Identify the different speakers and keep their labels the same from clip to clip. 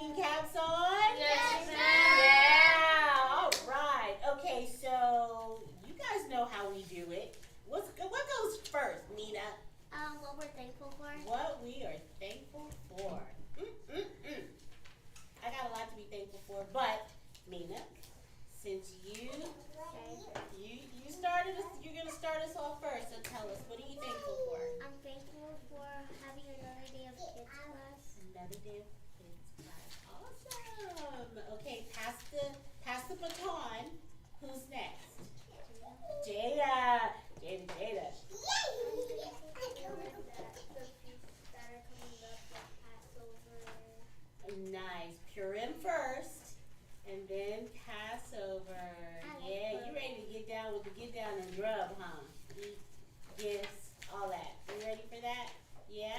Speaker 1: thinking caps on?
Speaker 2: Yes, ma'am.
Speaker 1: Yeah. All right. Okay, so you guys know how we do it. What goes first, Mina?
Speaker 2: What we're thankful for.
Speaker 1: What we are thankful for. I got a lot to be thankful for, but Mina, since you started us, you're gonna start us off first. So tell us, what are you thankful for?
Speaker 2: I'm thankful for having another day of kids class.
Speaker 1: Another day of kids class. Awesome. Okay, pass the baton. Who's next? Jada. Jada. Nice. Purim first, and then Passover. Yeah, you ready to get down with the get down and rub, huh? Eat, gifts, all that. You ready for that? Yeah?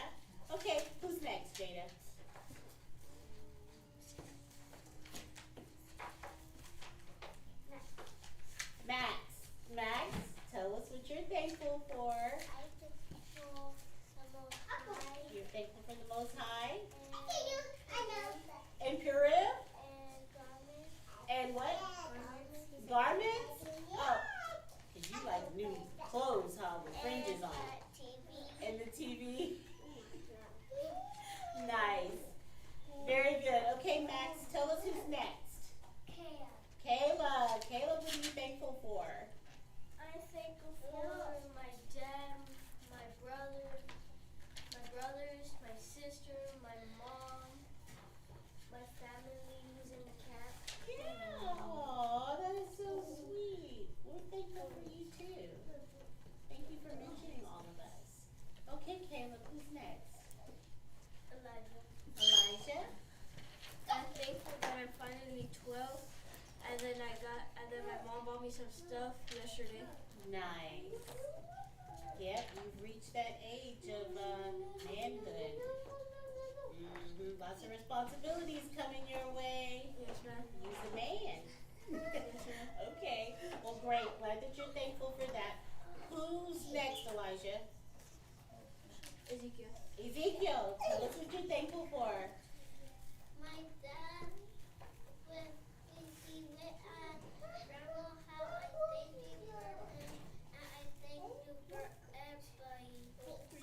Speaker 1: Okay, who's next, Jada? Max, tell us what you're thankful for.
Speaker 2: I'm thankful for the Most High.
Speaker 1: You're thankful for the Most High.
Speaker 2: And
Speaker 1: And Purim?
Speaker 2: And garments.
Speaker 1: And what?
Speaker 2: Garments.
Speaker 1: Garments? Oh, because you like new clothes, huh, with fringes on.
Speaker 2: TV.
Speaker 1: And the TV? Nice. Very good. Okay, Max, tell us who's next. Kayla. Kayla, what are you thankful for?
Speaker 2: I'm thankful for my dad, my brothers, my sister, my mom, my family who's in the camp.
Speaker 1: Yeah. Aw, that is so sweet. We're thankful for you too. Thank you for mentioning all of us. Okay, Caleb, who's next? Elijah?
Speaker 3: I'm thankful that I'm finally 12, and then my mom bought me some stuff yesterday.
Speaker 1: Nice. Yep, you've reached that age of manhood. Lots of responsibilities coming your way.
Speaker 3: Yes, ma'am.
Speaker 1: You're the man.
Speaker 3: Yes, ma'am.
Speaker 1: Okay, well great. Glad that you're thankful for that. Who's next, Elijah?
Speaker 3: Ezekiel.
Speaker 1: Ezekiel, tell us what you're thankful for.
Speaker 2: My dad, when he went at Grandma house, I thank you for him, and I thank you for everybody.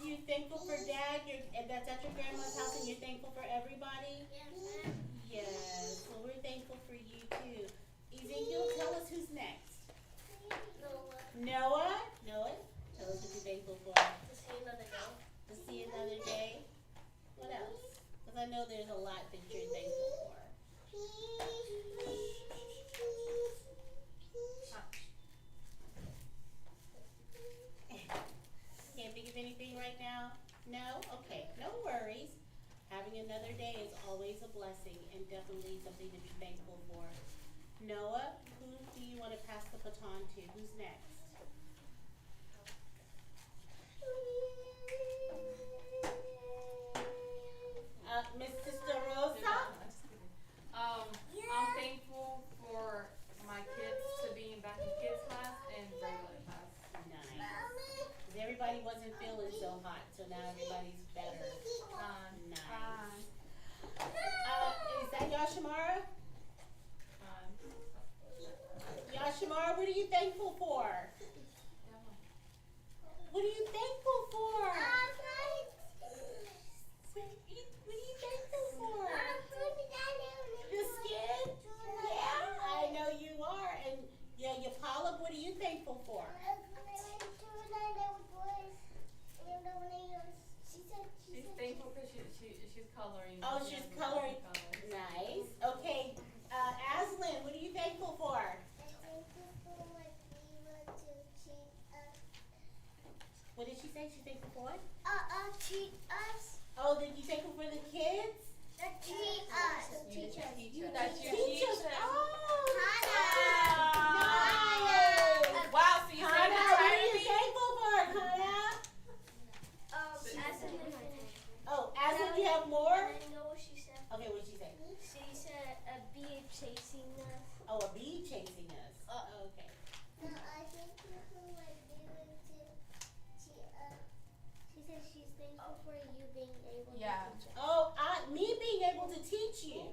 Speaker 1: You're thankful for Dad, and that's at your grandma's house, and you're thankful for everybody?
Speaker 2: Yes, ma'am.
Speaker 1: Yes, well we're thankful for you too. Ezekiel, tell us who's next. Noah, tell us what you're thankful for.
Speaker 3: To see another day.
Speaker 1: To see another day. What else? Because I know there's a lot that you're thankful for. Can't think of anything right now? No? Okay, no worries. Having another day is always a blessing and definitely something to be thankful for. Noah, who do you want to pass the baton to? Who's next? Miss Sister Rosa?
Speaker 4: I'm thankful for my kids to being back in kids class and regular class.
Speaker 1: Nice. 'Cause everybody wasn't feeling so hot, so now everybody's better. Nice. Is that Yashamara? Yashamara, what are you thankful for? What are you thankful for? What are you thankful for? The skin? Yeah, I know you are. And yeah, Yapala, what are you thankful for?
Speaker 4: She's thankful because she's coloring.
Speaker 1: Oh,
Speaker 4: She
Speaker 1: she's
Speaker 4: has
Speaker 1: coloring.
Speaker 4: colors.
Speaker 1: Nice. Okay. Aslyn, what are you thankful for? What did she say? She's thankful for what?
Speaker 2: Teach us.
Speaker 1: Oh, did you thankful for the kids?
Speaker 2: Teach us.
Speaker 4: Teach us.
Speaker 1: Teachers.
Speaker 4: Teachers.
Speaker 1: Oh,
Speaker 2: Hannah.
Speaker 1: nice.
Speaker 4: Wow, so you said
Speaker 1: Hannah,
Speaker 4: you're
Speaker 1: what
Speaker 4: trying
Speaker 1: are
Speaker 4: to
Speaker 1: you
Speaker 4: be.
Speaker 1: thankful for, Hannah? Oh, Aslyn, you have more?
Speaker 2: I know what she said.
Speaker 1: Okay, what did she say?
Speaker 2: She said a bee chasing us.
Speaker 1: Oh, a bee chasing us. Okay.
Speaker 2: No, I think people like doing she said she's thankful for you being able
Speaker 4: Yeah.
Speaker 2: to teach us.
Speaker 1: Oh, me being able to teach you.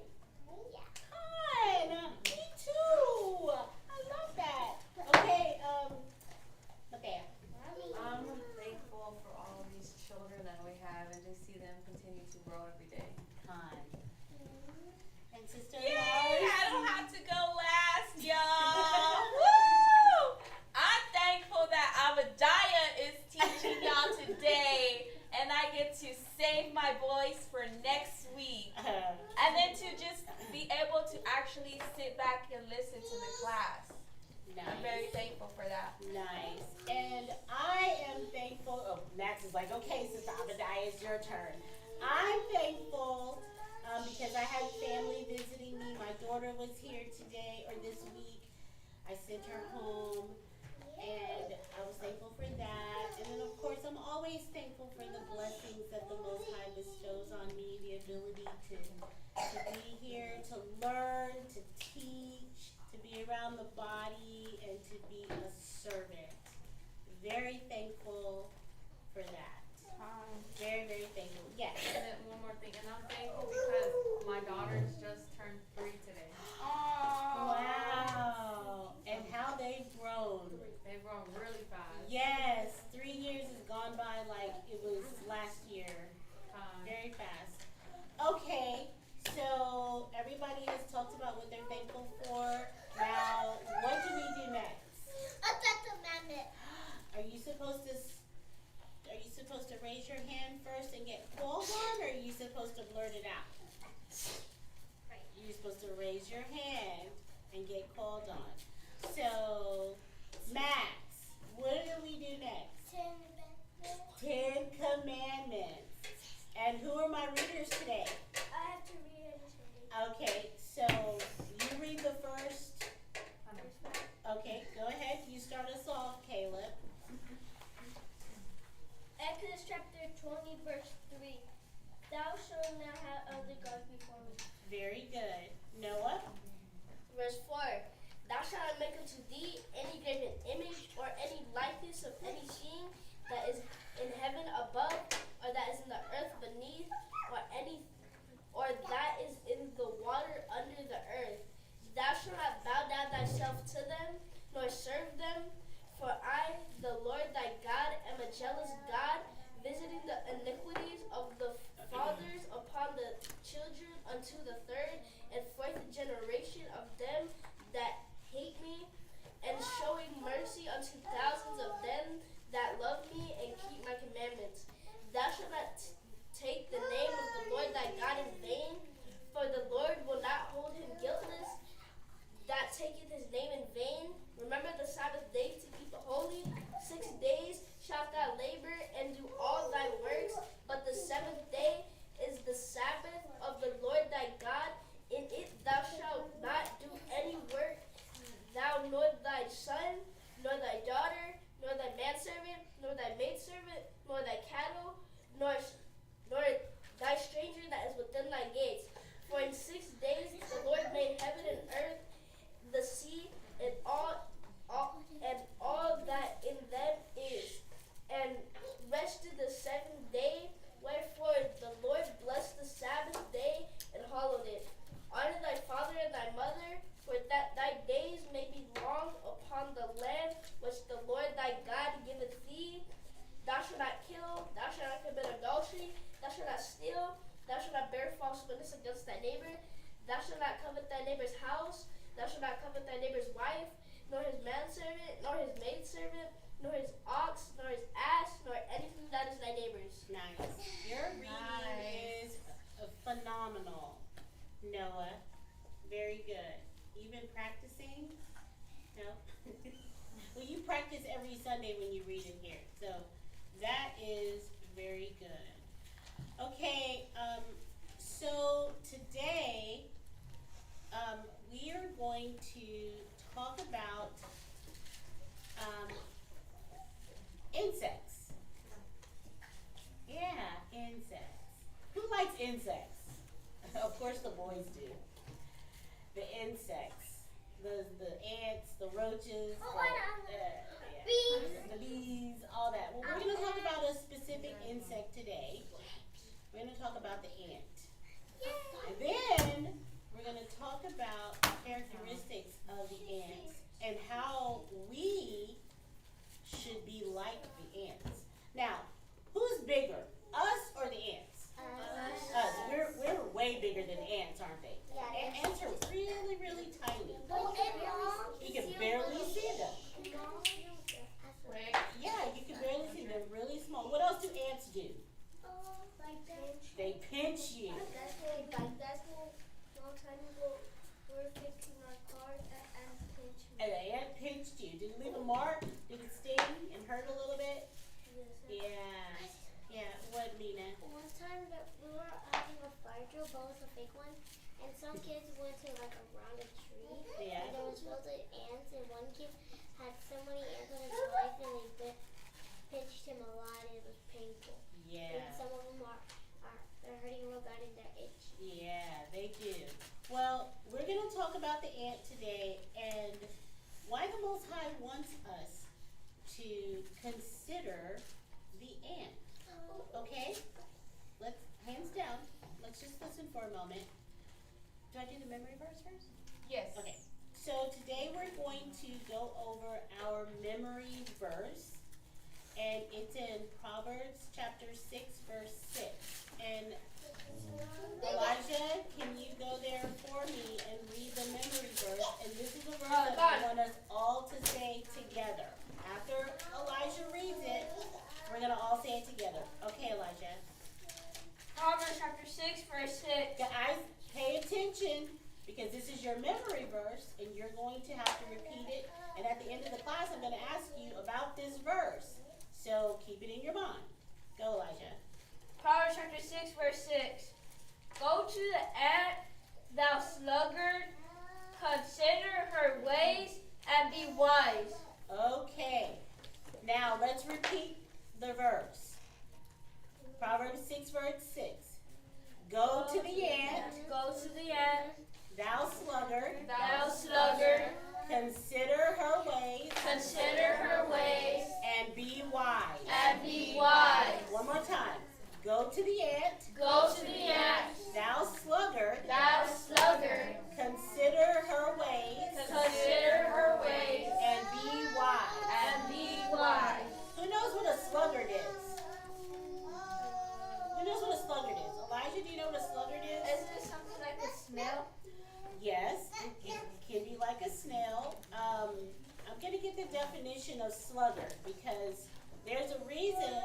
Speaker 1: Fun. Me too. I love that. Okay. Okay.
Speaker 4: I'm thankful for all of these children that we have and just see them continue to grow every day.
Speaker 1: Fun. And sister.
Speaker 5: Yay!
Speaker 1: Lars?
Speaker 5: I don't have to go last, y'all. Woo! I'm thankful that Abadiah is teaching y'all today, and I get to save my voice for next week. And then to just be able to actually sit back and listen to the class.
Speaker 1: Nice.
Speaker 5: I'm very thankful for that.
Speaker 1: Nice. And I am thankful. Oh, Max is like, okay, Sister Abadiah, it's your turn. I'm thankful because I had family visiting me. My daughter was here today or this week. I sent her home, and I was thankful for that. And then, of course, I'm always thankful for the blessings that the Most High bestows on me, the ability to be here, to learn, to teach, to be around the body, and to be a servant. Very thankful for that. Very, very thankful. Yes.
Speaker 4: And then one more thing, and I'm thankful because my daughters just turned 3 today.
Speaker 1: Wow. And how they've grown.
Speaker 4: They've grown really fast.
Speaker 1: Yes. 3 years has gone by like it was last year. Very fast. Okay. So everybody has talked about what they're thankful for. Now, what do we do next? Are you supposed to raise your hand first and get called on, or are you supposed to blurt it out? You're supposed to raise your hand and get called on. So, Max, what do we do next? 10 Commandments. And who are my readers today?
Speaker 2: I have to read it today.
Speaker 1: Okay, so you read the first. Okay, go ahead. You start us off, Caleb.
Speaker 3: Exodus chapter 20, verse 3. Thou shalt not have other gods before me.
Speaker 1: Very good. Noah?
Speaker 3: Verse 4. Thou shalt not make unto thee any graven image or any likeness of any thing that is in heaven above, or that is in the earth beneath, or that is in the water under the earth. Thou shalt not bow down thyself to them, nor serve them. For I, the Lord thy God, am a jealous God, visiting the iniquities of the fathers upon the children unto the third and fourth generation of them that hate me, and showing mercy unto thousands of them that love me and keep my commandments. Thou shalt not take the name of the Lord thy God in vain, for the Lord will not hold him guiltless that taketh his name in vain. Remember the Sabbath day to keep it holy. 6 days shalt thou labor and do all thy works, but the seventh day is the Sabbath of the Lord thy God. In it thou shalt not do any work, thou nor thy son, nor thy daughter, nor thy manservant, nor thy maidservant, nor thy cattle, nor thy stranger that is within thy gates. For in 6 days the Lord made heaven and earth, the sea, and all that in them is, and rested the seventh day. Wherefore the Lord blessed the Sabbath day and hallowed it. Honor thy father and thy mother, for that thy days may be long upon the land which the Lord thy God giveth thee. Thou shalt not kill, thou shalt not commit adultery, thou shalt not steal, thou shalt not bear false witness against thy neighbor, thou shalt not covet thy neighbor's house, thou shalt not covet thy neighbor's wife, nor his manservant, nor his maidservant, nor his ox, nor his ass, nor anything that is thy neighbor's.
Speaker 1: Nice. Your reading is phenomenal, Noah. Very good. You been practicing? No? Well, you practice every Sunday when you read in here. So that is very good. Okay, so today we are going to talk about insects. Yeah, insects. Who likes insects? Of course the boys do. The insects. The ants, the roaches, the bees, all that. Well, we're going to talk about a specific insect today. We're going to talk about the ant. And then we're going to
Speaker 2: into my car and pinched me.
Speaker 1: And the ant pinched you. Did it leave a mark? Did it sting and hurt a little bit? Yeah. Yeah. What, Nina?
Speaker 2: One time that we were having a fire drill, but it was a fake one, and some kids went to like around a tree,
Speaker 1: Yeah.
Speaker 2: and there was loads of ants, and one kid had so many ants on his leg, and they pinched him a lot, and it was painful.
Speaker 1: Yeah.
Speaker 2: And some of them they're hurting real bad and they're itch.
Speaker 1: Yeah, they do. Well, we're going to talk about the ant today and why the Most High wants us to consider the ant. Okay? Let's, hands down, let's just listen for a moment. Do I do the memory verse first?
Speaker 5: Yes.
Speaker 1: Okay. So today we're going to go over our memory verse, and it's in Proverbs chapter 6, verse 6. And Elijah, can you go there for me and read the memory verse? And this is a verse that I want us all to say together. After Elijah reads it, we're going to all say it together. Okay, Elijah.
Speaker 3: Proverbs chapter 6, verse 6.
Speaker 1: Guys, pay attention because this is your memory verse and you're going to have to repeat it. And at the end of the class, I'm going to ask you about this verse. So keep it in your mind. Go, Elijah.
Speaker 3: Proverbs chapter 6, verse 6. Go to the ant, thou sluggard, consider her ways, and be wise.
Speaker 1: Okay. Now let's repeat the verse. Proverbs 6, verse 6. Go to the ant,
Speaker 3: Go to the ant,
Speaker 1: thou sluggard,
Speaker 3: thou sluggard,
Speaker 1: consider her ways,
Speaker 3: consider her ways,
Speaker 1: and be wise.
Speaker 3: and be wise.
Speaker 1: One more time. Go to the ant,
Speaker 3: Go to the ant,
Speaker 1: thou sluggard,
Speaker 3: thou sluggard,
Speaker 1: consider her ways,
Speaker 3: consider her ways,
Speaker 1: and be wise.
Speaker 3: and be wise.
Speaker 1: Who knows what a sluggard is? Who knows what a sluggard is? Elijah, do you know what a sluggard is?
Speaker 3: Isn't it something like a snail?
Speaker 1: Yes, it can be like a snail. I'm going to get the definition of sluggard because there's a reason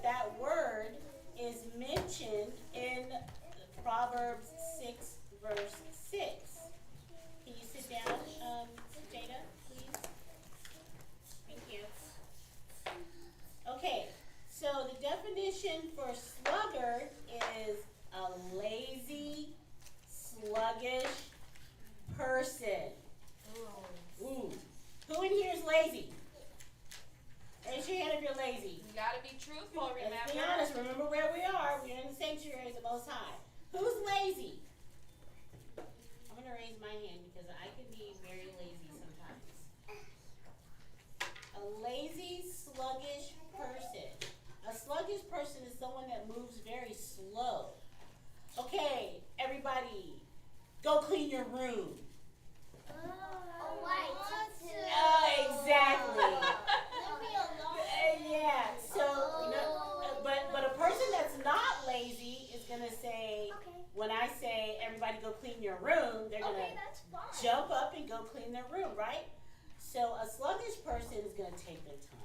Speaker 1: that word is mentioned in Proverbs 6, verse 6. Can you sit down, Jada, please? Thank you. Okay, so the definition for sluggard is a lazy, sluggish person. Ooh. Who in here is lazy? Raise your hand if you're lazy.
Speaker 5: You gotta be truthful,
Speaker 1: Let's be
Speaker 5: remember?
Speaker 1: honest. Remember where we are. We're in the sanctuary of the Most High. Who's lazy? I'm going to raise my hand because I can be very lazy sometimes. A lazy, sluggish person. A sluggish person is someone that moves very slow. Okay, everybody, go clean your room. Exactly. Yeah. So, but a person that's not lazy is gonna say, when I say everybody go clean your room, they're gonna jump up and go clean their room, right? So a sluggish person is gonna take their time.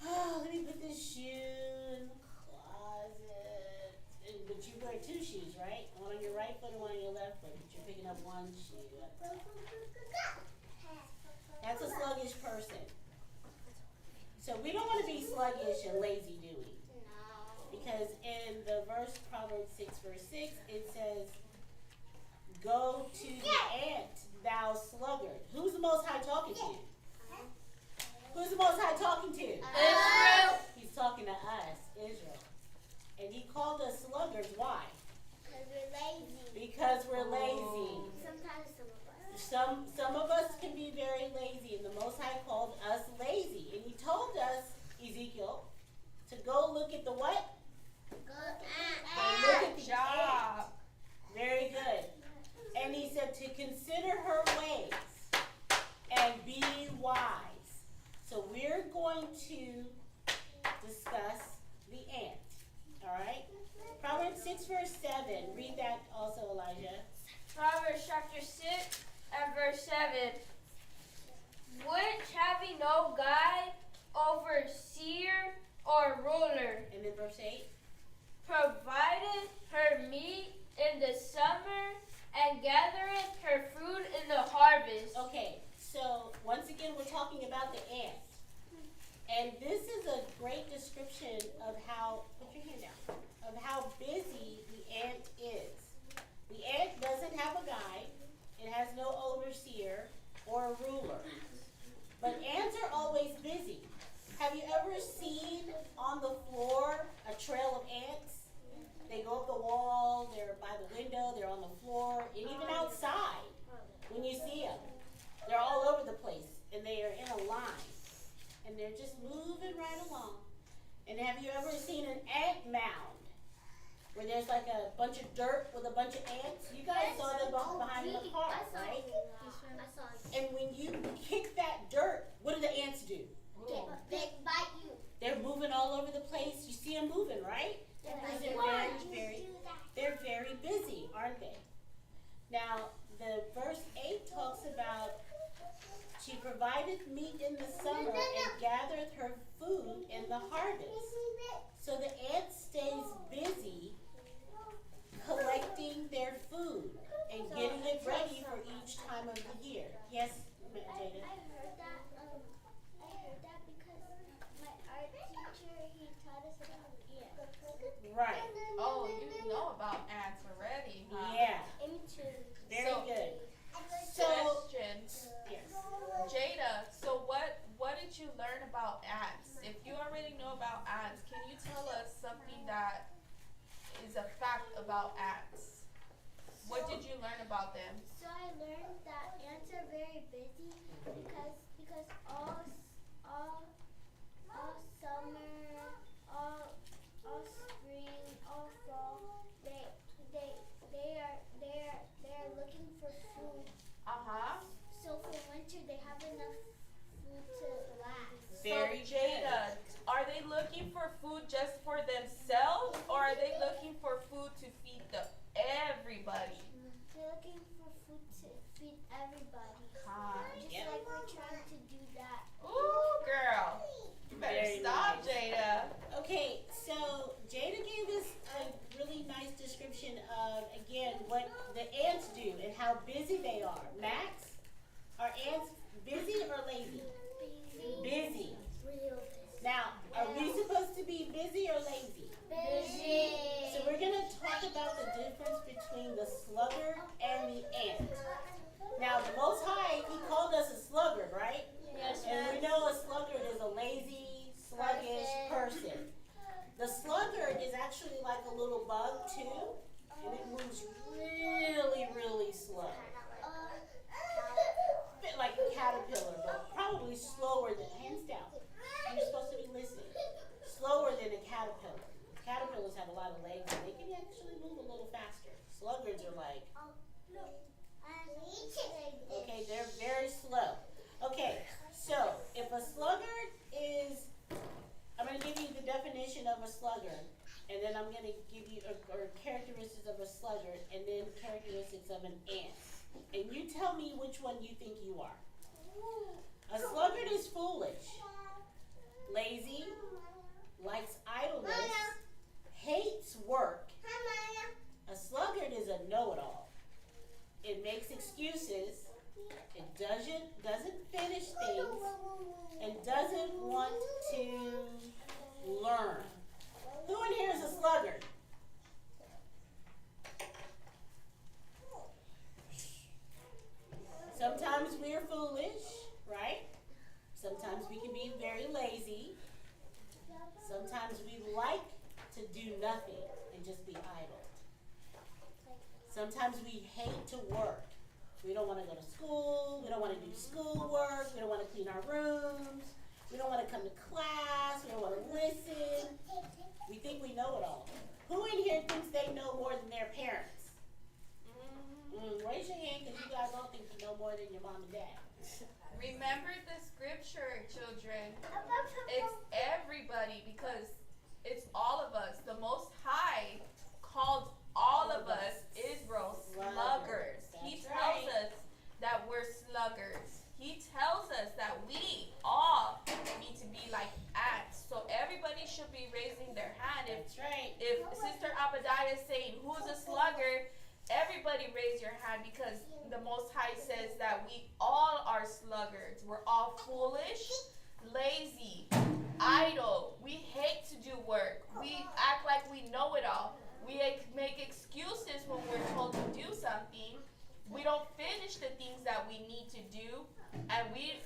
Speaker 1: Oh, let me put this shoe in the closet. But you wear two shoes, right? One on your right foot and one on your left foot. But you're picking up one shoe at a time. That's a sluggish person. So we don't want to be sluggish and lazy, do we?
Speaker 2: No.
Speaker 1: Because in the verse, Proverbs 6, verse 6, it says, go to the ant, thou sluggard. Who's the Most High talking to? Who's the Most High talking to?
Speaker 3: Israel.
Speaker 1: He's talking to us, Israel. And he called us sluggards. Why?
Speaker 2: Because we're lazy.
Speaker 1: Because we're lazy.
Speaker 2: Sometimes some of us.
Speaker 1: Some of us can be very lazy, and the Most High called us lazy. And he told us, Ezekiel, to go look at the what? And look at the
Speaker 5: Good job.
Speaker 1: ant. Very good. And he said to consider her ways and be wise. So we're going to discuss the ant. All right? Proverbs 6, verse 7. Read that also, Elijah.
Speaker 3: Proverbs chapter 6 and verse 7. Which having no guide, overseer, or ruler,
Speaker 1: And then verse 8.
Speaker 3: provided her meat
Speaker 1: there's like a bunch of dirt with a bunch of ants. You guys saw them behind the car, right?
Speaker 2: I saw it.
Speaker 1: And when you kick that dirt, what do the ants do?
Speaker 2: They bite you.
Speaker 1: They're moving all over the place. You see them moving, right? Because they're very busy, aren't they? Now, the verse 8 talks about she provideth meat in the summer and gathereth her food in the harvest. So the ant stays busy collecting their food and getting it ready for each time of the year. Yes, Jada?
Speaker 2: I heard that because my art teacher, he taught us about ants.
Speaker 1: Right.
Speaker 5: Oh, you know about ants already, huh?
Speaker 1: Yeah.
Speaker 2: Me too.
Speaker 1: Very
Speaker 5: So-
Speaker 1: good. So,
Speaker 5: Question,
Speaker 1: yes.
Speaker 5: Jada. So what did you learn about ants? If you already know about ants, can you tell us something that is a fact about ants? What did you learn about them?
Speaker 2: So I learned that ants are very busy because all summer, all spring, all fall, they're looking for food. So for winter they have enough food to last.
Speaker 1: Very
Speaker 5: So Jada, are they looking for food just for themselves, or are they looking for food to feed everybody?
Speaker 2: They're looking for food to feed everybody. Just
Speaker 1: Yep.
Speaker 2: like we're trying to do that.
Speaker 5: Ooh, girl. You better
Speaker 1: Very
Speaker 5: stop,
Speaker 1: nice.
Speaker 5: Jada.
Speaker 1: Okay, so Jada gave us a really nice description of, again, what the ants do and how busy they are. Max, are ants busy or lazy? Busy.
Speaker 2: Real
Speaker 1: Now, are we supposed to be busy or lazy?
Speaker 2: busy.
Speaker 1: So we're going to talk about the difference between the sluggard and the ant. Now, the Most High, He called us a sluggard, right?
Speaker 2: Yes,
Speaker 1: And we know a sluggard is a lazy, sluggish person. The sluggard is actually like a little bug too, and it moves really, really slow. Bit like a caterpillar, but probably slower than, hands down. You're supposed to be listening. Slower than a caterpillar. Caterpillars have a lot of legs and they can actually move a little faster. Sluggards are like, okay, they're very slow. Okay, so if a sluggard is, I'm going to give you the definition of a sluggard, and then I'm going to give you or characteristics of a sluggard, and then characteristics of an ant. And you tell me which one you think you are. A sluggard is foolish, lazy, likes idleness, hates work. A sluggard is a know-it-all. It makes excuses. It doesn't finish things and doesn't want to learn. Who in here is a sluggard? Sometimes we're foolish, right? Sometimes we can be very lazy. Sometimes we like to do nothing and just be idle. Sometimes we hate to work. We don't want to go to school. We don't want to do schoolwork. We don't want to clean our rooms. We don't want to come to class. We don't want to listen. We think we know it all. Who in here thinks they know more than their parents? Raise your hand because you guys all think you know more than your mom and dad.
Speaker 5: Remember the scripture, children. It's everybody because it's all of us. The Most High called all of us Israel sluggards. He tells us that we're sluggards. He tells us that we all need to be like ants. So everybody should be raising their hand.
Speaker 1: That's right.
Speaker 5: If Sister Abadiah is saying, who's a sluggard? Everybody raise your hand because the Most High says that we all are sluggards. We're all foolish, lazy, idle. We hate to do work. We act like we know it all. We make excuses when we're told to do something. We don't finish the things that we need to do, and we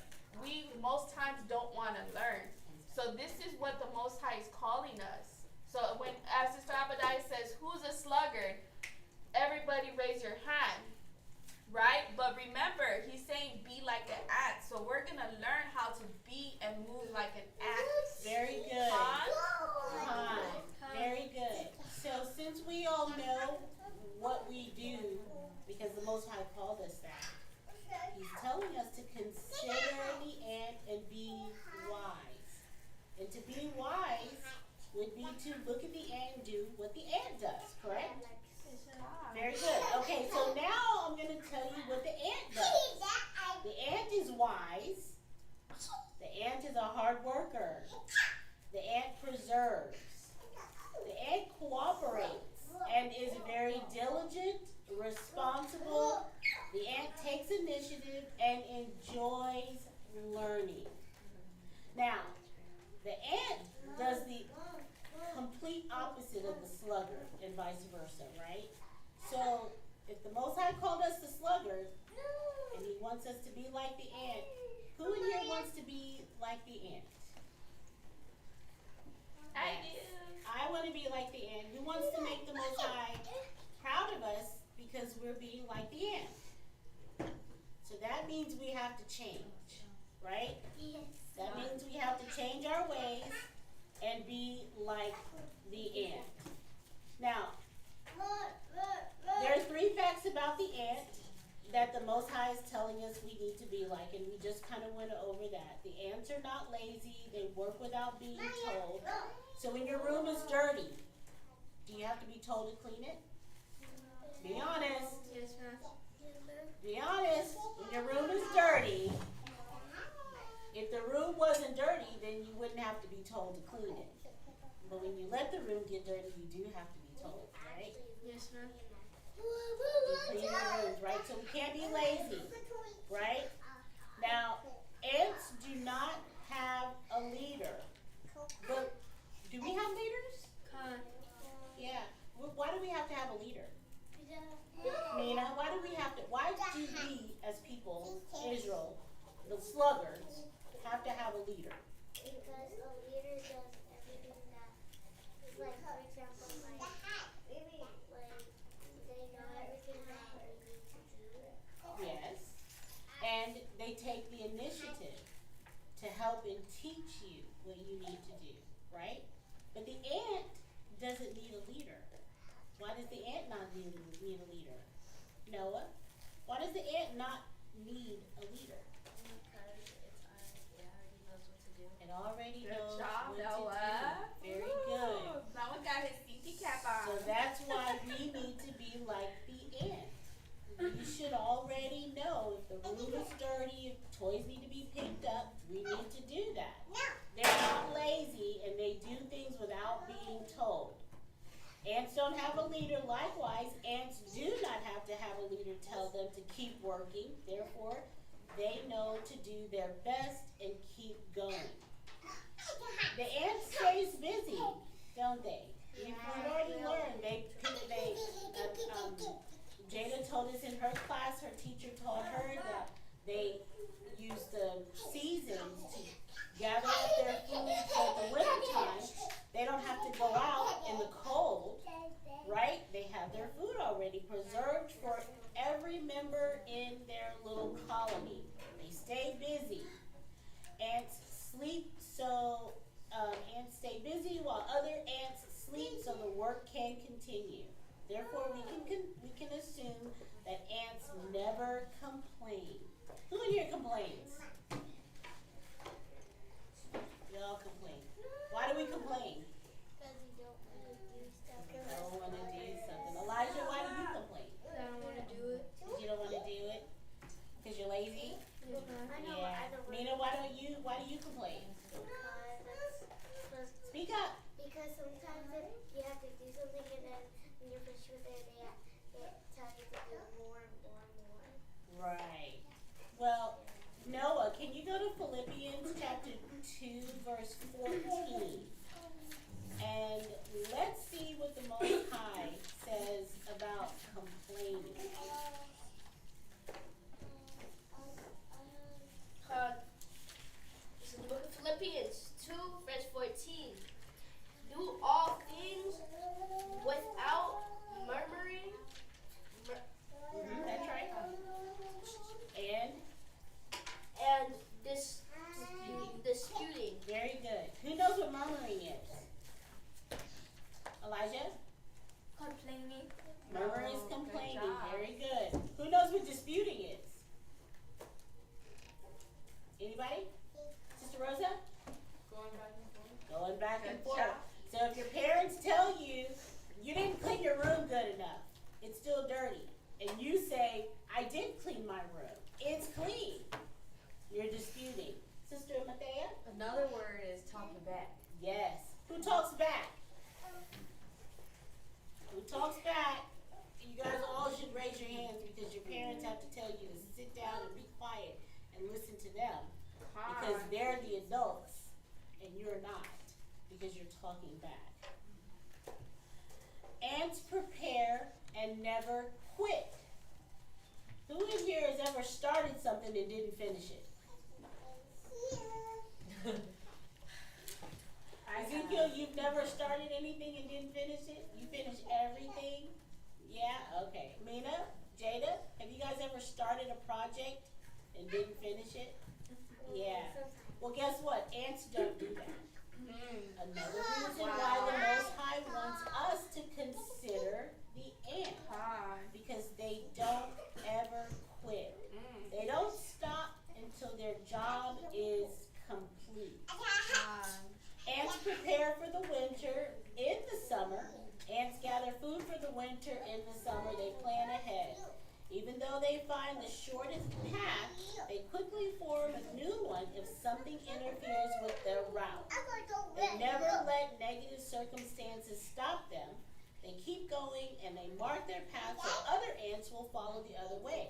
Speaker 5: most times don't want to learn. So this is what the Most High is calling us. So when, as Sister Abadiah says, who's a sluggard? Everybody raise your hand, right? But remember, he's saying be like an ant. So we're going to learn how to be and move like an ant.
Speaker 1: Very good.
Speaker 5: Huh?
Speaker 1: Very good. So since we all know what we do, because the Most High called us that, He's telling us to consider the ant and be wise. And to be wise would be to look at the ant and do what the ant does, correct? Very good. Okay, so now I'm going to tell you what the ant does. The ant is wise. The ant is a hard worker. The ant preserves. The ant cooperates and is very diligent, responsible. The ant takes initiative and enjoys learning. Now, the ant does the complete opposite of the sluggard and vice versa, right? So, if the Most High called us the sluggard and He wants us to be like the ant, who in here wants to be like the ant?
Speaker 5: I
Speaker 1: Yes.
Speaker 5: do.
Speaker 1: I want to be like the ant. Who wants to make the Most High proud of us because we're being like the ant? So that means we have to change, right? That means we have to change our ways and be like the ant. Now, there are 3 facts about the ant that the Most High is telling us we need to be like, and we just kind of went over that. The ants are not lazy. They work without being told. So when your room is dirty, do you have to be told to clean it? Be honest.
Speaker 3: Yes, ma'am.
Speaker 1: Be honest. When your room is dirty, if the room wasn't dirty, then you wouldn't have to be told to clean it. But when you let the room get dirty, you do have to be told, right?
Speaker 3: Yes, ma'am.
Speaker 1: You clean your rooms, right? So we can't be lazy, right? Now, ants do not have a leader. But do we have leaders? Yeah. Why do we have to have a leader? Nina, why do we, as people, Israel, the sluggards, have to have a leader?
Speaker 2: Because a leader does everything that, like, for example, they know everything that they need to do.
Speaker 1: Yes. And they take the initiative to help and teach you what you need to do, right? But the ant doesn't need a leader. Why does the ant not need a leader? Noah? Why does the ant not need a leader?
Speaker 3: Because it already
Speaker 1: It already
Speaker 3: knows what to do.
Speaker 5: Good
Speaker 1: knows
Speaker 5: job,
Speaker 1: what
Speaker 5: Noah.
Speaker 1: to do. Very good.
Speaker 5: Noah got his stinky cap on.
Speaker 1: So that's why we need to be like the ant. You should already know if the room is dirty, if toys need to be picked up, we need to do that. They're not lazy and they do things without being told. Ants don't have a leader. Likewise, ants do not have to have a leader tell them to keep working. Therefore, they know to do their best and keep going. The ant stays busy, don't they? We've already learned. Jada told us in her class, her teacher taught her that they use the seasons to gather up their food for the winter time. They don't have to go out in the cold, right? They have their food already preserved for every member in their little colony. They stay busy. Ants sleep, so ants stay busy while other ants sleep, so the work can continue. Therefore, we can assume that ants never complain. Who in here complains? Y'all complain. Why do we complain?
Speaker 2: Because you don't want to do stuff.
Speaker 1: I don't want to do something. Elijah, why do you complain?
Speaker 3: I don't want to do it.
Speaker 1: Because you don't want to do it? Because you're lazy?
Speaker 2: I know,
Speaker 1: Yeah.
Speaker 2: I know.
Speaker 1: Nina, why do you complain?
Speaker 2: Because
Speaker 1: Speak up.
Speaker 2: sometimes you have to do something and then when you're finished with it, they tell you to do more and more and more.
Speaker 1: Right. Well, Noah, can you go to Philippians chapter 2, verse 14? And let's see what the Most High says about complaining.
Speaker 3: It's in the book of Philippians 2, verse 14. Do all things without murmuring.
Speaker 1: That's right.
Speaker 3: And disputing.
Speaker 1: Very good. Who knows what murmuring is? Elijah? talks back, you guys all should raise your hands because your parents have to tell you to sit down and be quiet and listen to them. Because they're the adults and you're not because you're talking back. Ants prepare and never quit. Who in here has ever started something and didn't finish it? Ezekiel, you've never started anything and didn't finish it? You finish everything? Yeah? Okay. Mina, Jada, have you guys ever started a project and didn't finish it? Yeah. Well, guess what? Ants don't do that. Another reason why the Most High wants us to consider the ant. Because they don't ever quit. They don't stop until their job is complete. Ants prepare for the winter in the summer. Ants gather food for the winter in the summer. They plan ahead. Even though they find the shortest path, they quickly form a new one if something interferes with their route. They never let negative circumstances stop them. They keep going and they mark their path so other ants will follow the other way.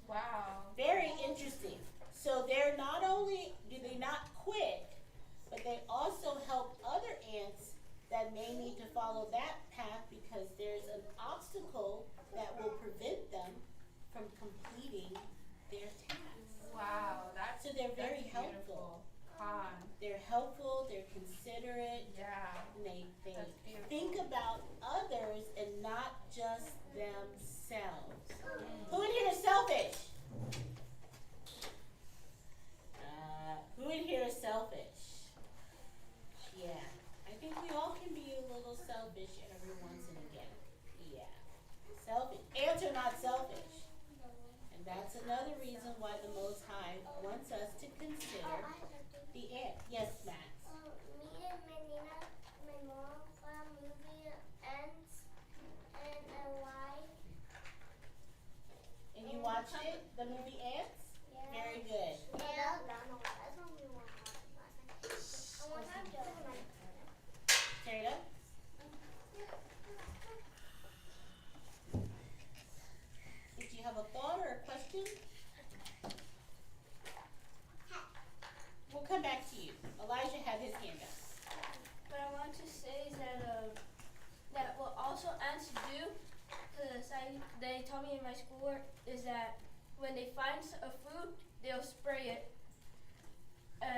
Speaker 5: Wow.
Speaker 1: Very interesting. So they're not only do they not quit, but they also help other ants that may need to follow that path because there's an obstacle that will prevent them from completing their tasks.
Speaker 5: Wow,
Speaker 1: So they're very helpful. They're helpful, they're considerate,
Speaker 5: Yeah.
Speaker 1: and they
Speaker 5: That's beautiful.
Speaker 1: think about others and not just themselves. Who in here is selfish? Who in here is selfish? Yeah. I think we all can be a little selfish every once and again. Yeah. Selfish. Ants are not selfish. And that's another reason why the Most High wants us to consider the ant. Yes, Max.
Speaker 2: Me and my Nina, my mom saw a movie Ants and I like.
Speaker 1: And you watched it? The movie Ants?
Speaker 2: Yeah.
Speaker 1: Very good.
Speaker 2: Yeah. That's what we want to watch last night. I want to go.
Speaker 1: Jada? Did you have a thought or a question? We'll come back to you. Elijah had his hand up.
Speaker 3: What I want to say is that what also ants do, because they taught me in my schoolwork, is that when they find a fruit, they'll spray it,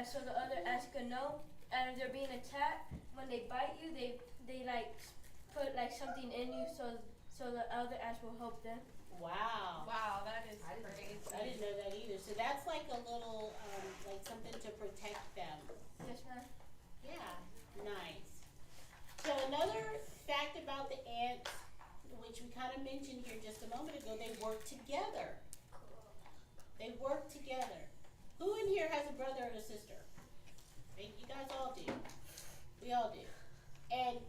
Speaker 3: so the other ants can know. And if they're being attacked, when they bite you, they like put like something in you, so the other ants will help them.
Speaker 1: Wow.
Speaker 5: Wow, that is crazy.
Speaker 1: I didn't know that either. So that's like a little, like something to protect them.
Speaker 3: Yes, ma'am.
Speaker 1: Yeah, nice. So another fact about the ants, which we kind of mentioned here just a moment ago, they work together. They work together. Who in here has a brother and a sister? You guys all do. We all do. And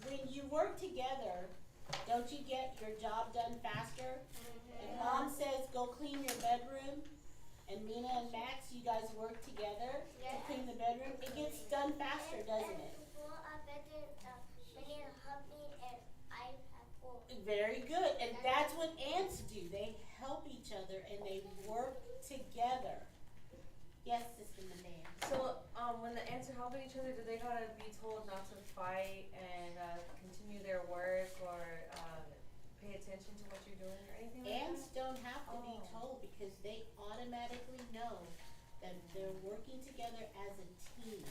Speaker 1: when you work together, don't you get your job done faster? If mom says go clean your bedroom, and Mina and Max, you guys work together to clean the bedroom, it gets done faster, doesn't it? Very good. And that's what ants do. They help each other and they work together. Yes, Sister Malay.
Speaker 4: So, when the ants are helping each other, do they gotta be told not to fight and continue their work or pay attention to what you're doing or anything like
Speaker 1: Ants
Speaker 4: that?
Speaker 1: don't have to be told because they automatically know that they're working together as a team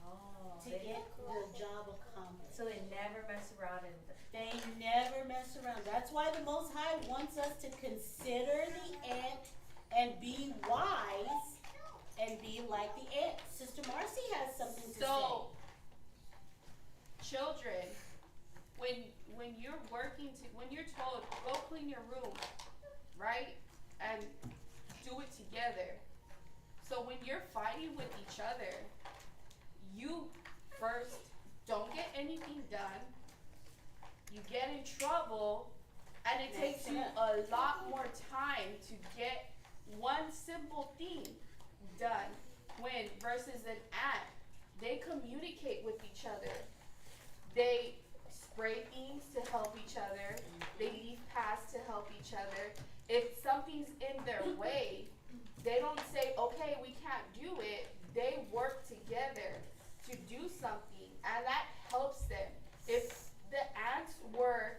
Speaker 4: Oh,
Speaker 1: to get the job accomplished.
Speaker 4: so they never mess around and
Speaker 1: They never mess around. That's why the Most High wants us to consider the ant and be wise and be like the ant. Sister Marcy has something to
Speaker 5: So, children, when you're when you're told go clean your room, right, and do it together. So when you're fighting with each other, you first don't get anything done. You get in trouble, and it takes you a lot more time to get one simple thing done. When versus an ant, they communicate with each other. They spray things to help each other. They leave paths to help each other. If something's in their way, they don't say, okay, we can't do it. They work together to do something, and that helps them. If the ants were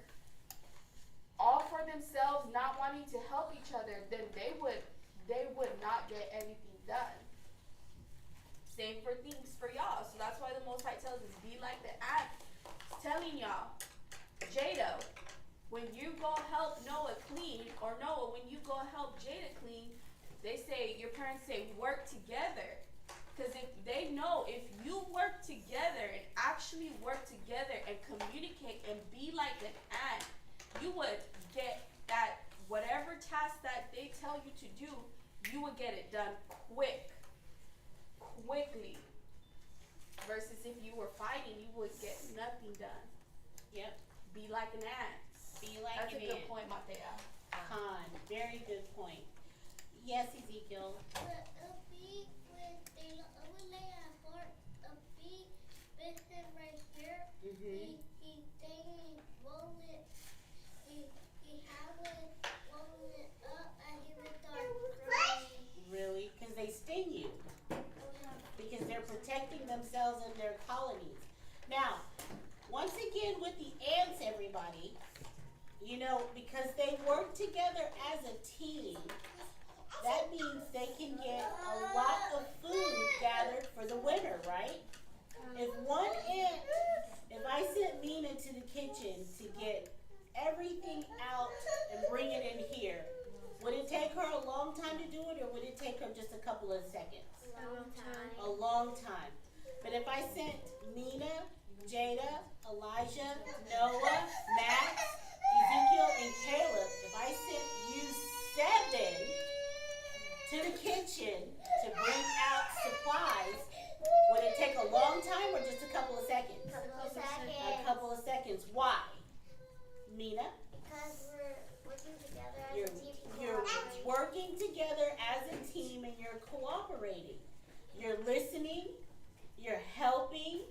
Speaker 5: all for themselves, not wanting to help each other, then they would not get anything done. Same for things for y'all. So that's why the Most High tells us, be like the ant. He's telling y'all, Jada, when you go help Noah clean, or Noah, when you go help Jada clean, they say, your parents say, work together. Because if they know, if you work together and actually work together and communicate and be like an ant, you would get that, whatever task that they tell you to do, you would get it done quickly. Versus if you were fighting, you would get nothing done.
Speaker 1: Yep.
Speaker 5: Be like an ant.
Speaker 1: Be like
Speaker 5: That's
Speaker 1: an
Speaker 5: a good
Speaker 1: ant.
Speaker 5: point, Matea.
Speaker 1: Con. Very good point. Yes, Ezekiel.
Speaker 2: But a bee with they would lay a heart, a bee with him right here.
Speaker 1: Mm-hmm.
Speaker 2: He dang roll it. He have it roll it up and he would start crying.
Speaker 1: Really? Because they sting you. Because they're protecting themselves and their colonies. Now, once again with the ants, everybody, you know, because they work together as a team, that means they can get a lot of food gathered for the winter, right? If one ant, if I sent Mina to the kitchen to get everything out and bring it in here, would it take her a long time to do it, or would it take her just a couple of seconds? A long time. But if I sent Mina, Jada, Elijah, Noah, Max, Ezekiel, and Caleb, if I sent you 7 to the kitchen to bring out supplies, would it take a long time or just a couple of seconds? A couple of seconds. Why? Mina?
Speaker 2: Because we're working together as
Speaker 1: You're,
Speaker 2: a team.
Speaker 1: you're working together as a team and you're cooperating. You're listening, you're helping,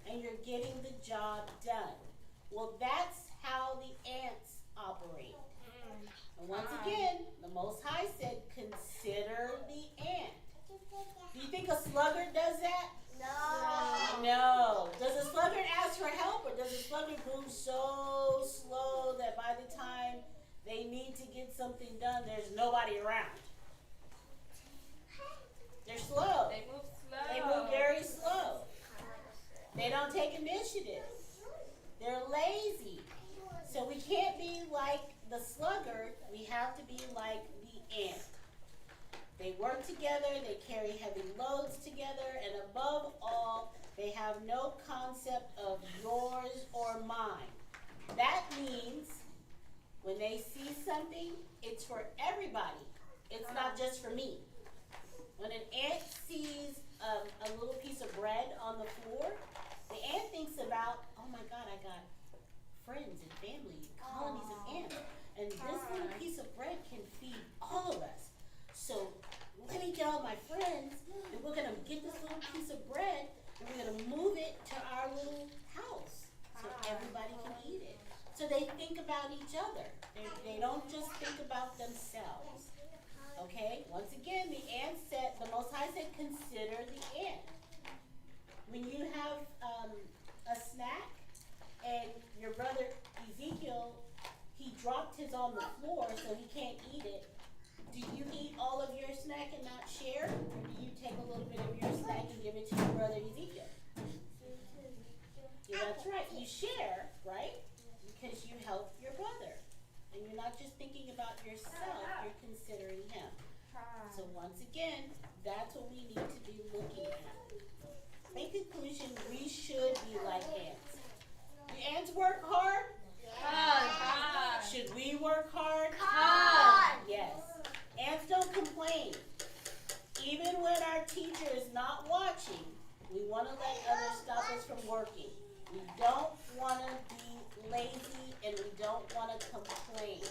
Speaker 1: and you're getting the job done. Well, that's how the ants operate. And once again, the Most High said, consider the ant. Do you think a sluggard does that?
Speaker 2: No.
Speaker 1: No. Does a sluggard ask for help, or does a sluggard move so slow that by the time they need to get something done, there's nobody around? They're slow.
Speaker 5: They move slow.
Speaker 1: They move very slow. They don't take initiative. They're lazy. So we can't be like the sluggard. We have to be like the ant. They work together, they carry heavy loads together, and above all, they have no concept of yours or mine. That means when they see something, it's for everybody. It's not just for me. When an ant sees a little piece of bread on the floor, the ant thinks about, oh my God, I got friends and family, colonies of ants, and this little piece of bread can feed all of us. So let me get all my friends, and we're gonna get this little piece of bread, and we're gonna move it to our little house so everybody can eat it. So they think about each other. They don't just think about themselves. Okay? Once again, the ant said, the Most High said, consider the ant. When you have a snack, and your brother Ezekiel, he dropped his on the floor so he can't eat it. Do you eat all of your snack and not share? Or do you take a little bit of your snack and give it to your brother Ezekiel? Yeah, that's right. You share, right? Because you help your brother. And you're not just thinking about yourself, you're considering him. So once again, that's what we need to be looking at. In conclusion, we should be like ants. Do ants work hard? Should we work hard? Yes. Ants don't complain. Even when our teacher is not watching, we want to let others stop us from working. We don't want to be lazy and we don't want to complain.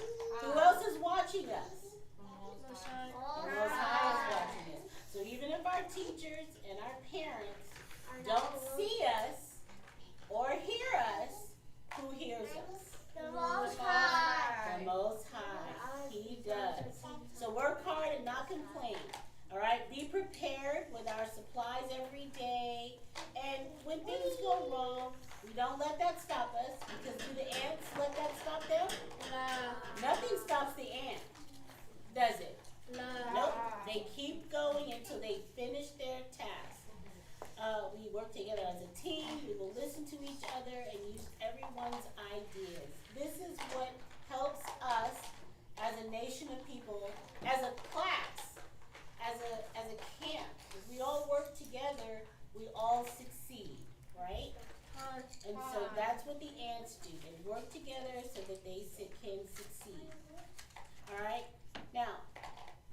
Speaker 1: Who else is watching us? The Most High is watching us. So even if our teachers and our parents don't see us or hear us, who hears can succeed. All right. Now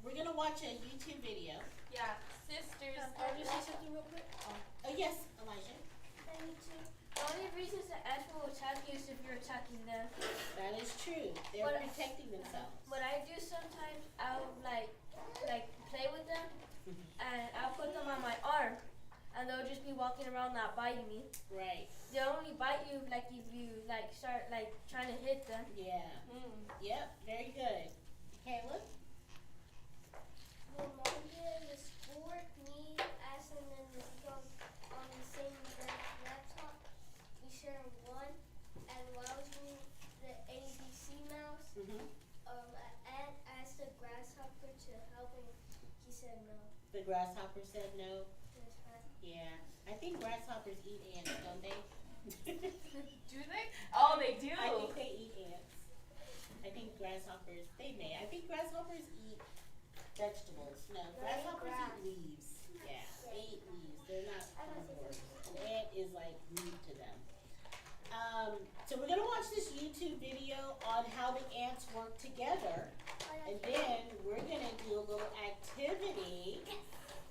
Speaker 1: we're gonna watch a YouTube video.
Speaker 5: Yeah, sisters.
Speaker 3: Can I just say something real quick?
Speaker 1: Oh yes, Elijah.
Speaker 3: The only reasons the ants will attack you is if you're attacking them.
Speaker 1: That is true. They're
Speaker 3: What-
Speaker 1: protecting themselves.
Speaker 3: What I do sometimes, I'll like play with them, and I'll put them on my arm, and they'll just be walking around not biting me.
Speaker 1: Right.
Speaker 3: They'll only bite you like if you like start like trying to hit them.
Speaker 1: Yeah. Yep. Very good. Caleb.
Speaker 2: Well, Monday in the sport, me, Ashton, and Nico on the same laptop. We share one, and while I was doing the ABC mouse,
Speaker 1: Mm-hmm.
Speaker 2: Ant asked the grasshopper to help him. He said no.
Speaker 1: The grasshopper said no.
Speaker 2: That's right.
Speaker 1: Yeah. I think grasshoppers eat ants, don't they?
Speaker 5: Do they? Oh, they do.
Speaker 1: I think they eat ants. I think grasshoppers, they may. I think grasshoppers eat vegetables. No, grasshoppers eat leaves. Yeah, they eat leaves. They're not carnivores. An ant is like meat to them. So we're gonna watch this YouTube video on how the ants work together, and then we're gonna do a little activity